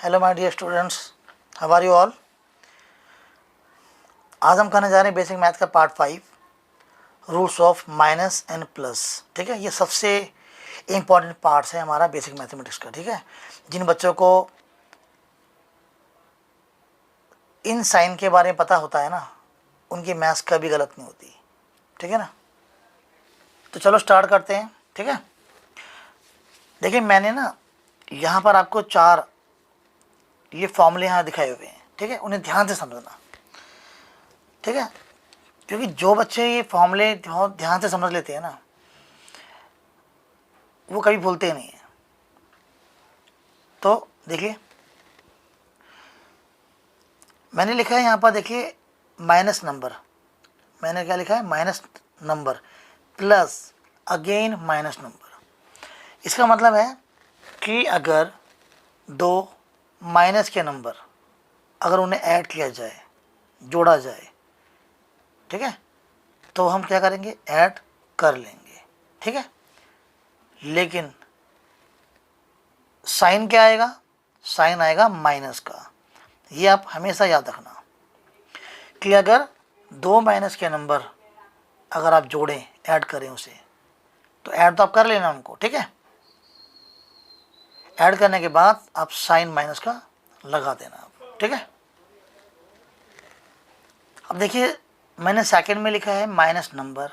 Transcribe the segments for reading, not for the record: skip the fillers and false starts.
Hello my dear students, how are you all. आज हम करने जा रहे हैं बेसिक मैथ का part 5, roots of minus and plus. ठीक है, ये सबसे इम्पॉर्टेंट पार्ट्स है हमारा बेसिक मैथमेटिक्स का। ठीक है, जिन बच्चों को इन साइन के बारे में पता होता है ना, उनकी मैथ्स कभी गलत नहीं होती। ठीक है ना, तो चलो स्टार्ट करते हैं। ठीक है, देखिए मैंने ना यहाँ पर आपको 4 ये फॉर्मूले यहाँ दिखाए हुए हैं। ठीक है, उन्हें ध्यान से समझना। ठीक है, क्योंकि जो बच्चे ये फॉर्मूले बहुत ध्यान से समझ लेते हैं ना, वो कभी भूलते नहीं हैं। तो देखिए मैंने लिखा है यहाँ पर, देखिए माइनस नंबर। मैंने क्या लिखा है? Minus number plus again minus number. इसका मतलब है कि अगर दो माइनस के नंबर अगर उन्हें ऐड किया जाए, जोड़ा जाए, ठीक है, तो हम क्या करेंगे? ऐड कर लेंगे। ठीक है, लेकिन साइन क्या आएगा? साइन आएगा माइनस का। ये आप हमेशा याद रखना कि अगर दो माइनस के नंबर अगर आप जोड़ें, ऐड करें उसे, तो ऐड तो आप कर लेना उनको। ठीक है, ऐड करने के बाद आप साइन माइनस का लगा देना आप। ठीक है, अब देखिए मैंने सेकंड में लिखा है माइनस नंबर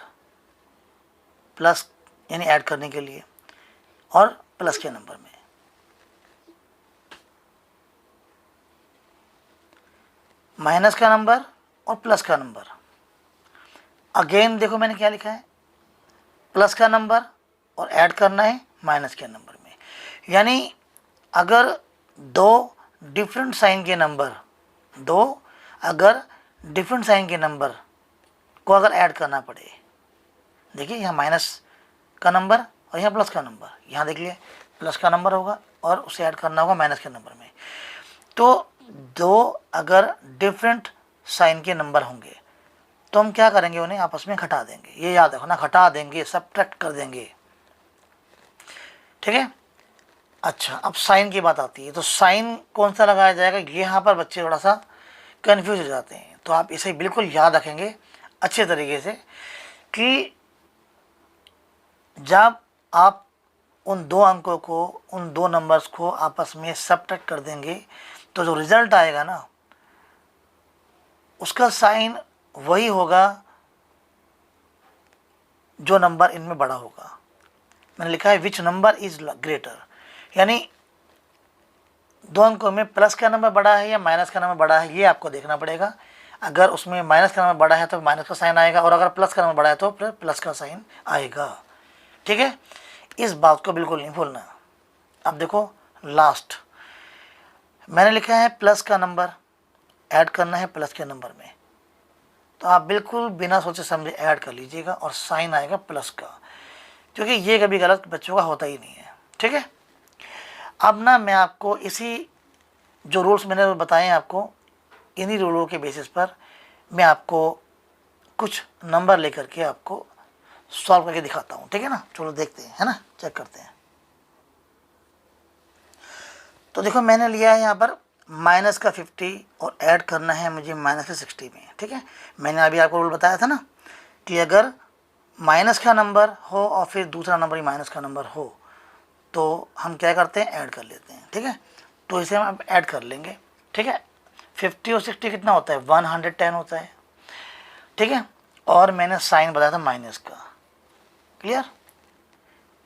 प्लस, यानी ऐड करने के लिए, और प्लस के नंबर में माइनस का नंबर और प्लस का नंबर। अगेन देखो मैंने क्या लिखा है? प्लस का नंबर और ऐड करना है माइनस के नंबर में। यानी अगर दो डिफरेंट साइन के नंबर, अगर डिफरेंट साइन के नंबर को अगर ऐड करना पड़े, देखिए यहाँ माइनस का नंबर और यहाँ प्लस का नंबर, यहाँ देख लिए प्लस का नंबर होगा और उसे ऐड करना होगा माइनस के नंबर में। तो दो अगर डिफरेंट साइन के नंबर होंगे तो हम क्या करेंगे? उन्हें आपस में घटा देंगे। ये याद रखना, घटा देंगे, सब्ट्रैक्ट कर देंगे। ठीक है, अच्छा अब साइन की बात आती है, तो साइन कौन सा लगाया जाएगा? ये यहाँ पर बच्चे थोड़ा सा कंफ्यूज हो जाते हैं, तो आप इसे बिल्कुल याद रखेंगे अच्छे तरीके से कि जब आप उन दो अंकों को, उन दो नंबर्स को आपस में सब्ट्रैक्ट कर देंगे, तो जो रिजल्ट आएगा ना, उसका साइन वही होगा जो नंबर इनमें बड़ा होगा। मैंने लिखा है विच नंबर इज ग्रेटर, यानी दो अंकों में प्लस का नंबर बड़ा है या माइनस का नंबर बड़ा है, ये आपको देखना पड़ेगा। अगर उसमें माइनस का नंबर बड़ा है तो माइनस का साइन आएगा, और अगर प्लस का नंबर बड़ा है तो फिर प्लस का साइन आएगा। ठीक है, इस बात को बिल्कुल नहीं भूलना। अब देखो लास्ट मैंने लिखा है प्लस का नंबर ऐड करना है प्लस के नंबर में, तो आप बिल्कुल बिना सोचे समझे ऐड कर लीजिएगा और साइन आएगा प्लस का, क्योंकि ये कभी गलत बच्चों का होता ही नहीं है। ठीक है, अब ना मैं आपको इसी जो रूल्स मैंने बताए हैं आपको, इन्हीं रूलों के बेसिस पर मैं आपको कुछ नंबर लेकर के आपको सॉल्व करके दिखाता हूँ। ठीक है ना, चलो देखते हैं, है ना, चेक करते हैं। तो देखो मैंने लिया है यहाँ पर माइनस का 50 और ऐड करना है मुझे माइनस का 60 में। ठीक है, मैंने अभी आपको रूल बताया था ना कि अगर माइनस का नंबर हो और फिर दूसरा नंबर ही माइनस का नंबर हो तो हम क्या करते हैं? ऐड कर लेते हैं। ठीक है, तो इसे हम ऐड कर लेंगे। ठीक है, 50 और 60 कितना होता है? 110 होता है। ठीक है, और मैंने साइन बताया था माइनस का। क्लियर?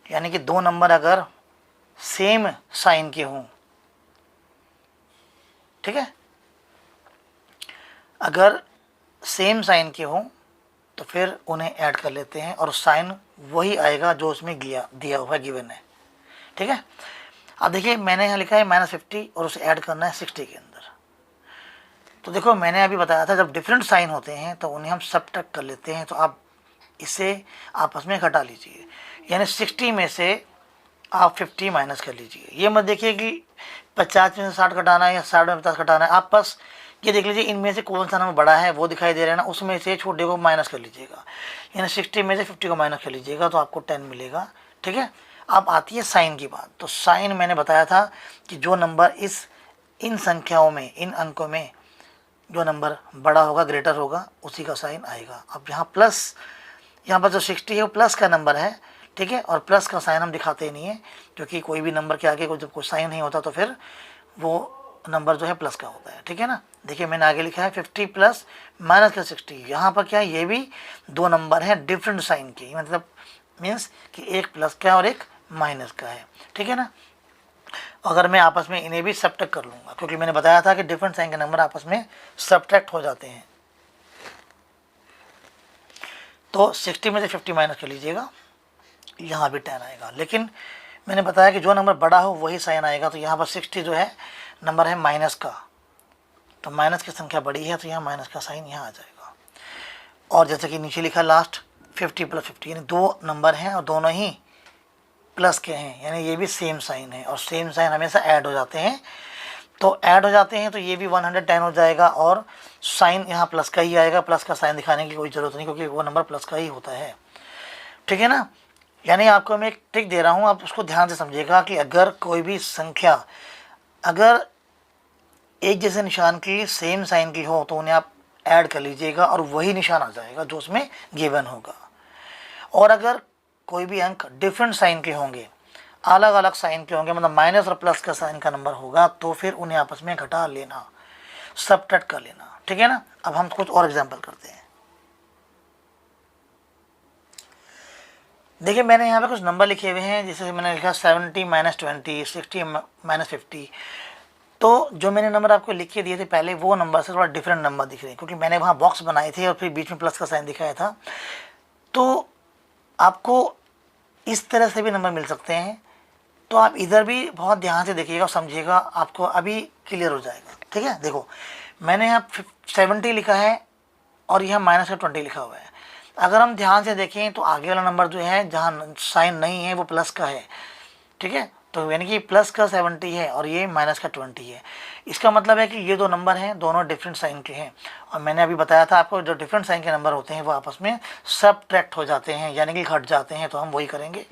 यानी कि दो नंबर अगर सेम साइन के हों, ठीक है, अगर सेम साइन के हों तो फिर उन्हें ऐड कर लेते हैं और साइन वही आएगा जो उसमें दिया हुआ गिवन है। ठीक है, अब देखिए मैंने यहाँ लिखा है -50 और उसे ऐड करना है 60 के अंदर। तो देखो मैंने अभी बताया था जब डिफरेंट साइन होते हैं तो उन्हें हम सब्ट्रैक्ट कर लेते हैं, तो आप इसे आपस में घटा लीजिए, यानी 60 में से आप 50 माइनस कर लीजिए। ये मत देखिए कि 50 में से 60 घटाना है या 60 में 50 घटाना है, आप बस ये देख लीजिए इनमें से कौन सा नंबर बड़ा है वो दिखाई दे रहा है ना, उसमें से छोटे को माइनस कर लीजिएगा, यानी 60 में से 50 को माइनस कर लीजिएगा तो आपको 10 मिलेगा। ठीक है, अब आती है साइन की बात। तो साइन मैंने बताया था कि जो नंबर इस इन संख्याओं में, इन अंकों में जो नंबर बड़ा होगा, ग्रेटर होगा, उसी का साइन आएगा। अब यहाँ प्लस, यहाँ पर जो 60 है वो प्लस का नंबर है, ठीक है, और प्लस का साइन हम दिखाते नहीं है, क्योंकि कोई भी नंबर के आगे जब कोई साइन नहीं होता तो फिर वो नंबर जो है प्लस का होता है, ठीक है ना। देखिए मैंने आगे लिखा है 50 प्लस माइनस का 60। यहाँ पर क्या है, ये भी दो नंबर हैं डिफरेंट साइन के, मतलब मीन्स कि एक प्लस का है और एक माइनस का है, ठीक है ना। अगर मैं आपस में इन्हें भी सब्ट्रैक्ट कर लूँगा, क्योंकि मैंने बताया था कि डिफरेंट साइन के नंबर आपस में सब्ट्रैक्ट हो जाते हैं। तो 60 में से 50 माइनस कर लीजिएगा, यहाँ भी 10 आएगा। लेकिन मैंने बताया कि जो नंबर बड़ा हो वही साइन आएगा। तो यहाँ पर 60 जो है नंबर है माइनस का, तो माइनस की संख्या बड़ी है तो यहाँ माइनस का साइन यहाँ आ जाएगा। और जैसे कि नीचे लिखा लास्ट 50 प्लस 50, यानी दो नंबर हैं और दोनों ही प्लस के हैं, यानी ये भी सेम साइन है, और सेम साइन हमेशा ऐड हो जाते हैं। तो ऐड हो जाते हैं तो ये भी 110 हो जाएगा, और साइन यहाँ प्लस का ही आएगा। प्लस का साइन दिखाने की कोई ज़रूरत नहीं, क्योंकि वो नंबर प्लस का ही होता है, ठीक है ना। यानी आपको मैं एक ट्रिक दे रहा हूँ, आप उसको ध्यान से समझिएगा कि अगर कोई भी संख्या अगर एक जैसे निशान की, सेम साइन की हो, तो उन्हें आप ऐड कर लीजिएगा और वही निशान आ जाएगा जो उसमें गिवन होगा। और अगर कोई भी अंक डिफरेंट साइन के होंगे, अलग अलग साइन के होंगे, मतलब माइनस और प्लस का साइन का नंबर होगा, तो फिर उन्हें आपस में घटा लेना, सब्ट्रैक्ट कर लेना, ठीक है ना। अब हम कुछ और एग्जांपल करते हैं। देखिए मैंने यहाँ पे कुछ नंबर लिखे हुए हैं, जैसे मैंने लिखा 70 माइनस 20, 60 माइनस 50। तो जो मैंने नंबर आपको लिख के दिए थे पहले, वो नंबर से थोड़ा डिफरेंट नंबर दिख रहे हैं, क्योंकि मैंने वहाँ बॉक्स बनाए थे और फिर बीच में प्लस का साइन दिखाया था। तो आपको इस तरह से भी नंबर मिल सकते हैं। तो आप इधर भी बहुत ध्यान से देखिएगा और समझिएगा, आपको अभी क्लियर हो जाएगा, ठीक है। देखो मैंने यहाँ 70 लिखा है और यहाँ माइनस का 20 लिखा हुआ है। अगर हम ध्यान से देखें तो आगे वाला नंबर जो है जहाँ साइन नहीं है वो प्लस का है, ठीक है। तो यानी कि प्लस का 70 है और ये माइनस का 20 है। इसका मतलब है कि ये दो नंबर हैं, दोनों डिफरेंट साइन के हैं। और मैंने अभी बताया था आपको, जो डिफरेंट साइन के नंबर होते हैं वो आपस में सब्ट्रैक्ट हो जाते हैं, यानी कि घट जाते हैं। तो हम वही करेंगे,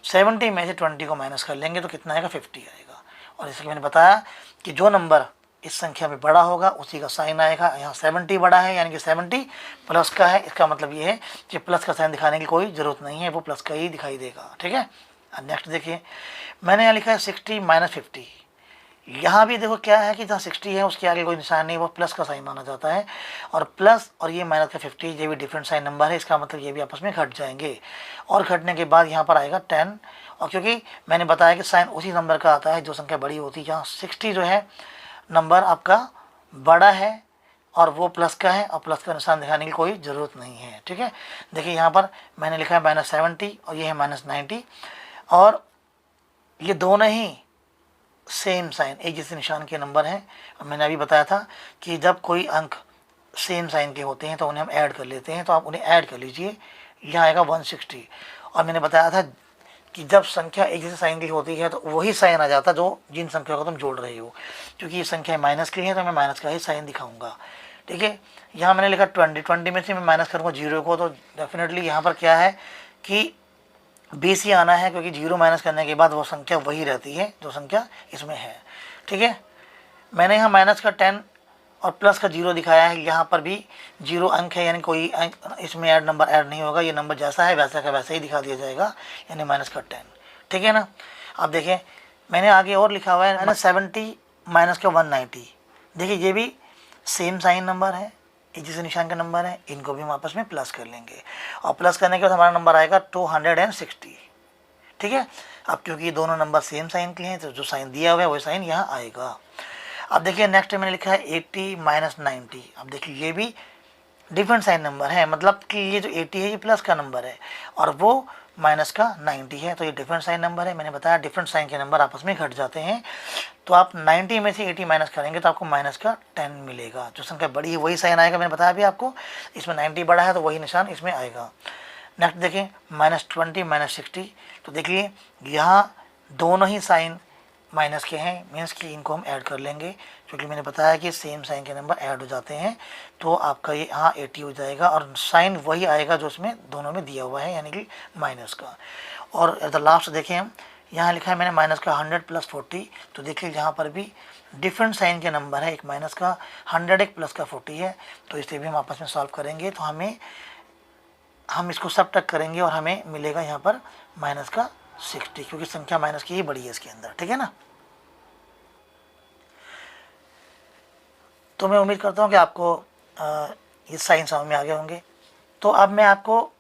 70 में से 20 को माइनस कर लेंगे तो कितना आएगा, 50 आएगा। और जैसे कि मैंने बताया कि जो नंबर इस संख्या में बड़ा होगा उसी का साइन आएगा। यहाँ 70 बड़ा है, यानी कि 70 प्लस का है। इसका मतलब ये है कि प्लस का साइन दिखाने की कोई ज़रूरत नहीं है, वो प्लस का ही दिखाई देगा, ठीक है। अब नेक्स्ट देखिए, मैंने यहाँ लिखा है 60 माइनस 50। यहाँ भी देखो क्या है कि जहाँ 60 है उसके आगे कोई निशान नहीं, वो प्लस का साइन माना जाता है। और प्लस और ये माइनस का 50, ये भी डिफरेंट साइन नंबर है, इसका मतलब ये भी आपस में घट जाएंगे। और घटने के बाद यहाँ पर आएगा 10। और क्योंकि मैंने बताया कि साइन उसी नंबर का आता है जो संख्या बड़ी होती है, यहाँ 60 जो है नंबर आपका बड़ा है और वो प्लस का है, और प्लस का निशान दिखाने की कोई ज़रूरत नहीं है, ठीक है। देखिए यहाँ पर मैंने लिखा है माइनस 70 और ये है माइनस 90, और ये दोनों ही सेम साइन, एक जैसे निशान के नंबर हैं। और मैंने अभी बताया था कि जब कोई अंक सेम साइन के होते हैं तो उन्हें हम ऐड कर लेते हैं। तो आप उन्हें ऐड कर लीजिए, यहाँ आएगा 160। और मैंने बताया था कि जब संख्या एक जैसे साइन की होती है तो वही साइन आ जाता है जो जिन संख्या को तुम जोड़ रहे हो। क्योंकि ये संख्या माइनस की है तो मैं माइनस का ही साइन दिखाऊंगा, ठीक है। यहाँ मैंने लिखा 20 में से मैं माइनस करूँगा 0 को, तो डेफिनेटली यहाँ पर क्या है कि 20 ही आना है, क्योंकि 0 माइनस करने के बाद वो संख्या वही रहती है जो संख्या इसमें है, ठीक है। मैंने यहाँ माइनस का 10 और प्लस का 0 दिखाया है। यहाँ पर भी 0 अंक है, यानी कोई अंक इसमें नंबर ऐड नहीं होगा। ये नंबर जैसा है वैसा का वैसा ही दिखा दिया जाएगा, यानी माइनस का 10, ठीक है ना। अब देखिए मैंने आगे और लिखा हुआ है माइनस 70 माइनस का 190। देखिए ये भी सेम साइन नंबर है, एक जैसे निशान का नंबर है, इनको भी हम आपस में प्लस कर लेंगे। और प्लस करने के बाद हमारा नंबर आएगा 260, ठीक है। अब क्योंकि दोनों नंबर सेम साइन के हैं तो जो साइन दिया हुआ है वही साइन यहाँ आएगा। अब देखिए नेक्स्ट मैंने लिखा है 80 माइनस 90। अब देखिए ये भी डिफरेंट साइन नंबर है, मतलब कि ये जो 80 है ये प्लस का नंबर है और वो माइनस का 90 है, तो ये डिफरेंट साइन नंबर है। मैंने बताया डिफरेंट साइन के नंबर आपस में घट जाते हैं। तो आप 90 में से 80 माइनस करेंगे तो आपको माइनस का 10 मिलेगा। जो संख्या बड़ी है वही साइन आएगा, मैंने बताया भी आपको। इसमें 90 बड़ा है तो वही निशान इसमें आएगा। नेक्स्ट देखें माइनस 20 माइनस 60। तो देखिए यहाँ दोनों ही साइन माइनस के हैं, मीन्स कि इनको हम ऐड कर लेंगे, क्योंकि मैंने बताया कि सेम साइन के नंबर ऐड हो जाते हैं। तो आपका ये यहाँ 80 हो जाएगा और साइन वही आएगा जो उसमें दोनों में दिया हुआ है, यानी कि माइनस का। और द लास्ट देखें हम यहाँ लिखा है मैंने माइनस का 100 प्लस 40, तो देखिए यहाँ पर भी डिफरेंट साइन के नंबर है, एक माइनस का 100 एक प्लस का 40 है, तो इसलिए भी हम आपस में सॉल्व करेंगे, तो हम इसको सब टक करेंगे और हमें मिलेगा यहाँ पर माइनस का 60, क्योंकि संख्या माइनस की ही बड़ी है इसके अंदर, ठीक है ना। तो मैं उम्मीद करता हूँ कि आपको ये साइन समझ में आ गए होंगे। तो अब मैं आपको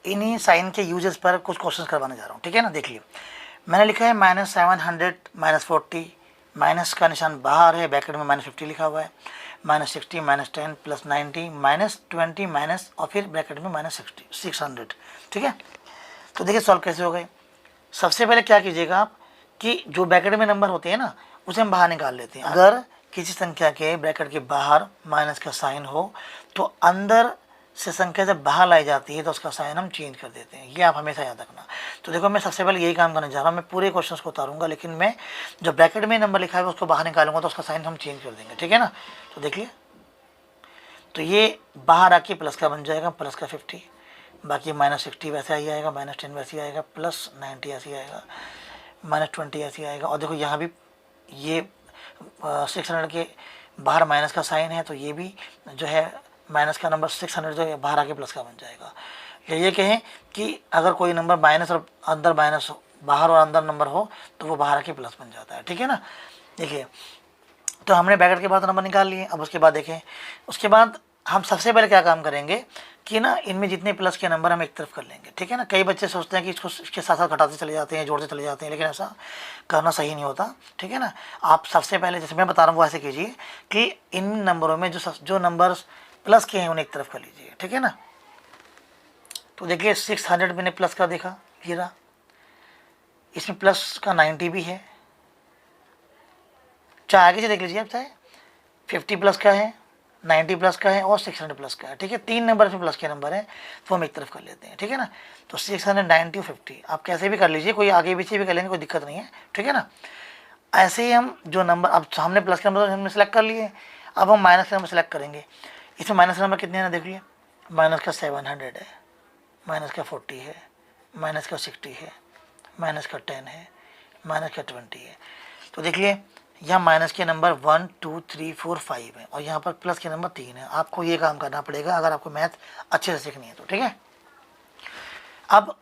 इन्हीं साइन के यूजेस पर कुछ क्वेश्चन करवाने जा रहा हूँ, ठीक है ना। देखिए मैंने लिखा है -700 -40, माइनस का निशान बाहर है, ब्रैकेट में -50 लिखा हुआ है, -60 -10 प्लस 90 -20 माइनस और फिर ब्रैकेट में -600, ठीक है। तो देखिए सॉल्व कैसे हो गए। सबसे पहले क्या कीजिएगा आप कि जो ब्रैकेट में नंबर होते हैं ना उसे हम बाहर निकाल लेते हैं। अगर किसी संख्या के ब्रैकेट के बाहर माइनस का साइन हो तो अंदर से संख्या जब बाहर लाई जाती है तो उसका साइन हम चेंज कर देते हैं, ये आप हमेशा याद रखना। तो देखो मैं सबसे पहले यही काम करने जा रहा हूँ, मैं पूरे क्वेश्चंस को उतारूंगा, लेकिन मैं जो ब्रैकेट में नंबर लिखा है उसको बाहर निकालूंगा तो उसका साइन हम चेंज कर देंगे, ठीक है ना। तो देखिए तो ये बाहर आके प्लस का बन जाएगा, प्लस का 50, बाकी -60 वैसे ही आएगा, -10 वैसे ही आएगा, प्लस 90 ऐसे ही आएगा, -20 ऐसे ही आएगा। और देखो यहाँ भी ये 600 के बाहर माइनस का साइन है, तो ये भी जो है माइनस का नंबर 600 जो है बाहर आके प्लस का बन जाएगा। ये कहें कि अगर कोई नंबर माइनस और अंदर माइनस बाहर और अंदर नंबर हो तो वो बाहर आके प्लस बन जाता है, ठीक है ना। देखिए तो हमने ब्रैकेट के बाद नंबर निकाल लिए। अब उसके बाद देखें, उसके बाद हम सबसे पहले क्या काम करेंगे कि ना इनमें जितने प्लस के नंबर हम एक तरफ कर लेंगे, ठीक है ना। कई बच्चे सोचते हैं कि इसको इसके साथ साथ घटाते चले जाते हैं, जोड़ते चले जाते हैं, लेकिन ऐसा करना सही नहीं होता, ठीक है ना। आप सबसे पहले जैसे मैं बता रहा हूँ वो ऐसे कीजिए कि इन नंबरों में जो नंबर्स प्लस के हैं उन्हें एक तरफ कर लीजिए, ठीक है ना। तो देखिए 600 मैंने प्लस का देखा, ये रहा, इसमें प्लस का 90 भी है, चाहे आगे से देख लीजिए आप, चाहे 50 प्लस का है, 90 प्लस का है और 600 प्लस का है, ठीक है। 3 नंबर इसमें प्लस के नंबर है तो हम एक तरफ कर लेते हैं, ठीक है ना। तो 600, 90 और 50 आप कैसे भी कर लीजिए, कोई आगे पीछे भी कर लेंगे, कोई दिक्कत नहीं है, ठीक है ना। ऐसे ही हम जो नंबर अब सामने प्लस के नंबर हमने सेलेक्ट कर लिए, अब हम माइनस के नंबर सेलेक्ट करेंगे। इसमें माइनस नंबर कितने हैं ना देख लिए, माइनस का 700 है, माइनस का 40 है, माइनस का 60 है, माइनस का 10 है, माइनस का 20 है। तो देखिए यहाँ माइनस के नंबर 1 2 3 4 5 है और यहाँ पर प्लस के नंबर 3 है। आपको ये काम करना पड़ेगा अगर आपको मैथ अच्छे से सीखनी है तो, ठीक है। अब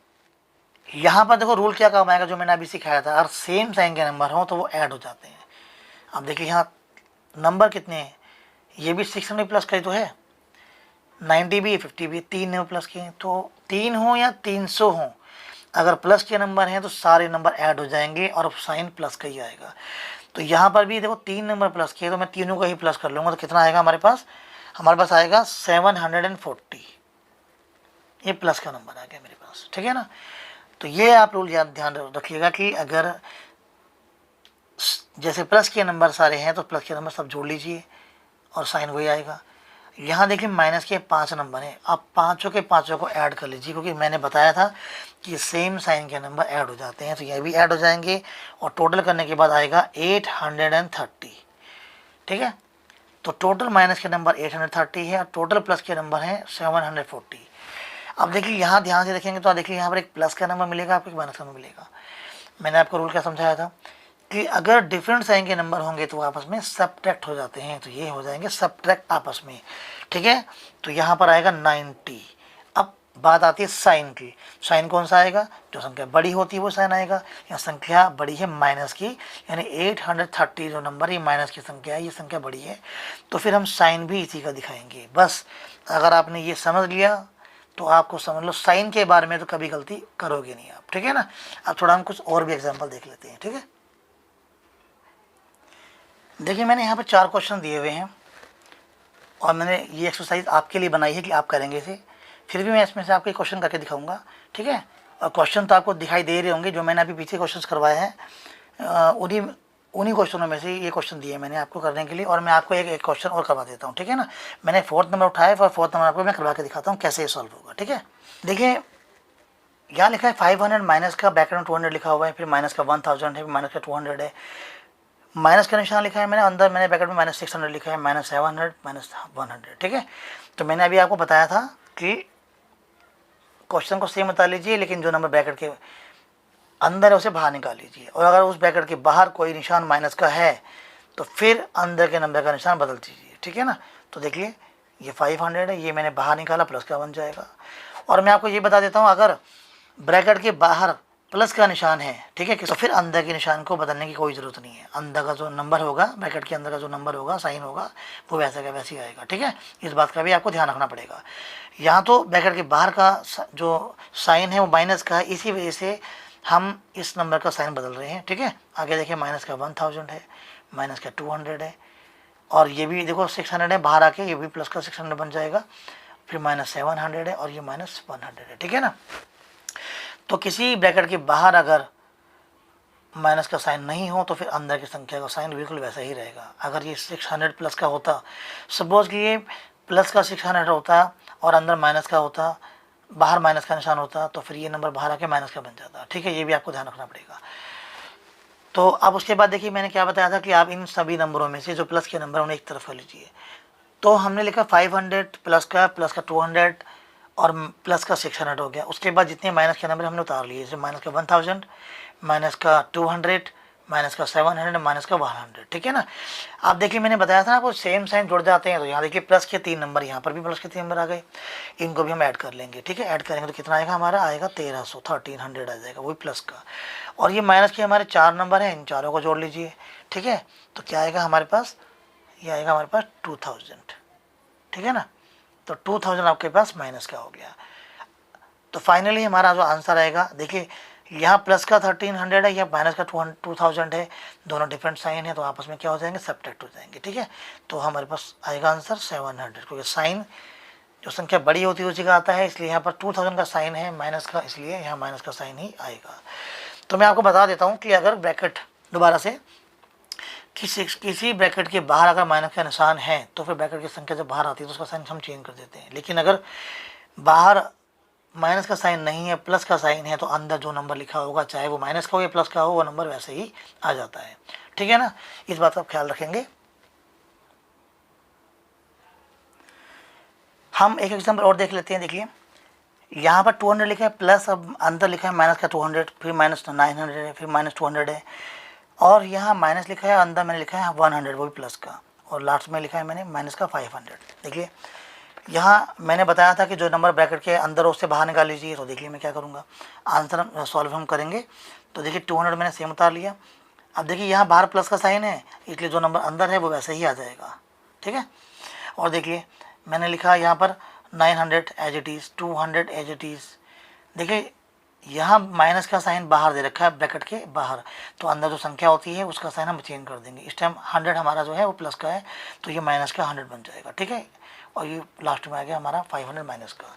यहाँ पर देखो रूल क्या काम आएगा जो मैंने अभी सिखाया था, अगर सेम साइन के नंबर हो तो वो ऐड हो जाते हैं। अब देखिए यहाँ नंबर कितने हैं, ये भी 600 प्लस का ही तो है, 90 भी 50 भी, 3 नंबर प्लस के हैं, तो 3 हो या 300 हो, अगर प्लस के नंबर हैं तो सारे नंबर ऐड हो जाएंगे और साइन प्लस का ही आएगा। तो यहाँ पर भी देखो 3 नंबर प्लस किए तो मैं तीनों का ही प्लस कर लूँगा, तो कितना आएगा हमारे पास आएगा 740, ये प्लस का नंबर आ गया मेरे पास, ठीक है ना। तो ये आप लोग ध्यान रखिएगा कि अगर जैसे प्लस के नंबर सारे हैं तो प्लस के नंबर सब जोड़ लीजिए और साइन वही आएगा। यहाँ देखिए माइनस के 5 नंबर हैं, आप पाँचों के पाँचों को ऐड कर लीजिए, क्योंकि मैंने बताया था कि सेम साइन के नंबर ऐड हो जाते हैं, तो ये भी ऐड हो जाएंगे और टोटल करने के बाद आएगा 830, ठीक है। तो टोटल माइनस के नंबर 830 है और टोटल प्लस के नंबर हैं 740। अब देखिए यहाँ ध्यान से देखेंगे तो देखिए यहाँ पर एक प्लस का नंबर मिलेगा, आपको एक माइनस का नंबर मिलेगा। मैंने आपको रूल क्या समझाया था कि अगर डिफरेंट साइन के नंबर होंगे तो आपस में सबट्रैक्ट हो जाते हैं, तो ये हो जाएंगे सबट्रैक्ट आपस में, ठीक है। तो यहाँ पर आएगा 90। अब बात आती है साइन की, साइन कौन सा आएगा, जो संख्या बड़ी होती है वो साइन आएगा। यहाँ संख्या बड़ी है माइनस की, यानी 830 जो नंबर ये माइनस की संख्या है, ये संख्या बड़ी है, तो फिर हम साइन भी इसी का दिखाएंगे। बस अगर आपने ये समझ लिया तो आपको समझ लो साइन के बारे में तो कभी गलती करोगे नहीं आप, ठीक है ना। अब थोड़ा हम कुछ और भी एग्जाम्पल देख लेते हैं, ठीक है। देखिए मैंने यहाँ पर 4 क्वेश्चन दिए हुए हैं और मैंने ये एक्सरसाइज आपके लिए बनाई है कि आप करेंगे इसे, फिर भी मैं इसमें से आपको क्वेश्चन करके दिखाऊंगा, ठीक है। और क्वेश्चन तो आपको दिखाई दे रहे होंगे, जो मैंने अभी पीछे क्वेश्चन करवाए हैं उन्हीं क्वेश्चनों में से ये क्वेश्चन दिए मैंने आपको करने के लिए, और मैं आपको एक क्वेश्चन और करवा देता हूँ, ठीक है ना। मैंने 4th नंबर उठाया और 4th नंबर आपको मैं करवा के दिखाता हूँ कैसे ये सॉल्व होगा, ठीक है। देखिए यहाँ लिखा है 500 माइनस का ब्रैकेट में 200 लिखा हुआ है, फिर माइनस का 1000 है, माइनस का 200 है, माइनस का निशान लिखा है मैंने अंदर, मैंने ब्रैकेट में -600 लिखा है, -700 -100, ठीक है। तो मैंने अभी आपको बताया था कि क्वेश्चन को सेम बता लीजिए, लेकिन जो नंबर ब्रैकेट के अंदर है उसे बाहर निकाल लीजिए, और अगर उस ब्रैकेट के बाहर कोई निशान माइनस का है तो फिर अंदर के नंबर का निशान बदल दीजिए, ठीक है ना। तो देखिए ये 500 है, ये मैंने बाहर निकाला, प्लस का बन जाएगा। और मैं आपको ये बता देता हूँ, अगर ब्रैकेट के बाहर प्लस का निशान है, ठीक है, तो फिर अंदर के निशान को बदलने की कोई ज़रूरत नहीं है। अंदर का जो नंबर होगा, ब्रैकेट के अंदर का जो नंबर होगा, साइन होगा, वो वैसे का वैसे ही आएगा, ठीक है। इस बात का भी आपको ध्यान रखना पड़ेगा। यहाँ तो ब्रैकेट के बाहर का जो साइन है वो माइनस का है, इसी वजह से हम इस नंबर का साइन बदल रहे हैं, ठीक है। आगे देखिए माइनस का 1000 है, माइनस का 200 है, और ये भी देखो 600 है, बाहर आके ये भी प्लस का 600 बन जाएगा, फिर -700 है, और ये -100 है, ठीक है ना। तो किसी ब्रैकेट के बाहर अगर माइनस का साइन नहीं हो तो फिर अंदर की संख्या का साइन बिल्कुल वैसा ही रहेगा। अगर ये 600 प्लस का होता, सपोज कि ये प्लस का 600 होता और अंदर माइनस का होता, बाहर माइनस का निशान होता, तो फिर ये नंबर बाहर आके माइनस का बन जाता, ठीक है। ये भी आपको ध्यान रखना पड़ेगा। तो अब उसके बाद देखिए मैंने क्या बताया था कि आप इन सभी नंबरों में से जो प्लस के नंबर उन्हें एक तरफ कर लीजिए। तो हमने लिखा 500 प्लस का 200 और प्लस का 600 हो गया। उसके बाद जितने माइनस के नंबर हमने उतार लिए, जैसे माइनस का 1000, माइनस का 200, माइनस का 700, माइनस का 100, ठीक है ना। आप देखिए मैंने बताया था ना आपको सेम साइन जुड़ जाते हैं। तो यहाँ देखिए प्लस के 3 नंबर, यहाँ पर भी प्लस के 3 नंबर आ गए, इनको भी हम ऐड कर लेंगे, ठीक है। ऐड करेंगे तो कितना आएगा हमारा, आएगा 1300 आ जाएगा, वही प्लस का। और ये माइनस के हमारे 4 नंबर हैं, इन चारों को जोड़ लीजिए, ठीक है। तो क्या आएगा हमारे पास, ये आएगा हमारे पास 2000, ठीक है ना। तो 2000 आपके पास माइनस का हो गया। तो फाइनली हमारा जो आंसर आएगा, देखिए यहाँ प्लस का 1300 है, यहाँ माइनस का 2000 है, दोनों डिफरेंट साइन है, तो आपस में क्या हो जाएंगे, सब्ट्रैक्ट हो जाएंगे, ठीक है। तो हमारे पास आएगा आंसर 700, क्योंकि साइन जो संख्या बड़ी होती है उसी का आता है, इसलिए यहाँ पर 2000 का साइन है माइनस का, इसलिए यहाँ माइनस का साइन ही आएगा। तो मैं आपको बता देता हूँ कि अगर ब्रैकेट दोबारा से किसी ब्रैकेट के बाहर अगर माइनस का निशान है तो फिर ब्रैकेट की संख्या जब बाहर आती है तो उसका साइन हम चेंज कर देते हैं। लेकिन अगर बाहर माइनस का साइन नहीं है, प्लस का साइन है, तो अंदर जो नंबर लिखा होगा, चाहे वो माइनस का हो या प्लस का हो, वो नंबर वैसे ही आ जाता है, ठीक है ना। इस बात का ख्याल रखेंगे। हम एक एग्जाम्पल और देख लेते हैं। देखिए यहाँ पर 200 लिखा है, प्लस अब अंदर लिखा है माइनस का 200, फिर -900 है, फिर -200 है, और यहाँ माइनस लिखा है, अंदर मैंने लिखा है 100, वो भी प्लस का, और लास्ट में लिखा है मैंने माइनस का 500। देखिए यहाँ मैंने बताया था कि जो नंबर ब्रैकेट के अंदर उससे बाहर निकाल लीजिए। तो देखिए मैं क्या करूँगा, आंसर सॉल्व हम करेंगे। तो देखिए 200 मैंने सेम उतार लिया। अब देखिए यहाँ बाहर प्लस का साइन है, इसलिए जो नंबर अंदर है वो वैसे ही आ जाएगा, ठीक है। और देखिए मैंने लिखा यहाँ पर 900 as it is, 200 as it is. देखिए यहाँ माइनस का साइन बाहर दे रखा है ब्रैकेट के बाहर, तो अंदर जो संख्या होती है उसका साइन हम चेंज कर देंगे। इस टाइम 100 हमारा जो है वो प्लस का है, तो ये माइनस का 100 बन जाएगा, ठीक है। और ये लास्ट में आ गया हमारा 500 माइनस का।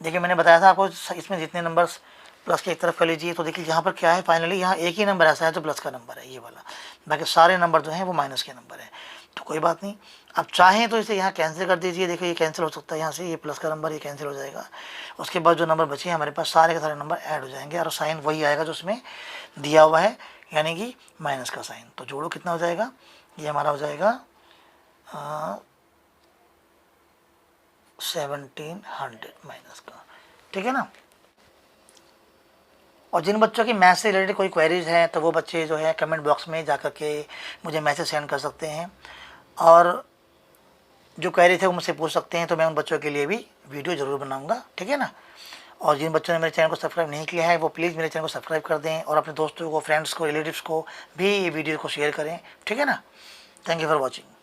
देखिए मैंने बताया था आपको, इसमें जितने नंबर्स प्लस के एक तरफ कर लीजिए। तो देखिए यहाँ पर क्या है, फाइनली यहाँ एक ही नंबर ऐसा है जो प्लस का नंबर है, ये वाला, बाकी सारे नंबर जो हैं वो माइनस के नंबर है। तो कोई बात नहीं, आप चाहें तो इसे यहाँ कैंसिल कर दीजिए। देखिए ये कैंसिल हो सकता है, यहाँ से ये प्लस का नंबर ये कैंसिल हो जाएगा। उसके बाद जो नंबर बचे हमारे पास, सारे के सारे नंबर ऐड हो जाएंगे, और साइन वही आएगा जो उसमें दिया हुआ है, यानी कि माइनस का साइन। तो जोड़ो कितना हो जाएगा, ये हमारा हो जाएगा 1700 माइनस का, ठीक है ना। और जिन बच्चों की मैथ से रिलेटेड कोई क्वेरीज हैं तो वो बच्चे जो है कमेंट बॉक्स में जा कर के मुझे मैसेज सेंड कर सकते हैं, और जो क्वेरी थे वो मुझसे पूछ सकते हैं। तो मैं उन बच्चों के लिए भी वीडियो ज़रूर बनाऊंगा, ठीक है ना। और जिन बच्चों ने मेरे चैनल को सब्सक्राइब नहीं किया है वो प्लीज़ मेरे चैनल को सब्सक्राइब कर दें, और अपने दोस्तों को, फ्रेंड्स को, रिलेटिव्स को भी ये वीडियो को शेयर करें, ठीक है ना। Thank you for watching.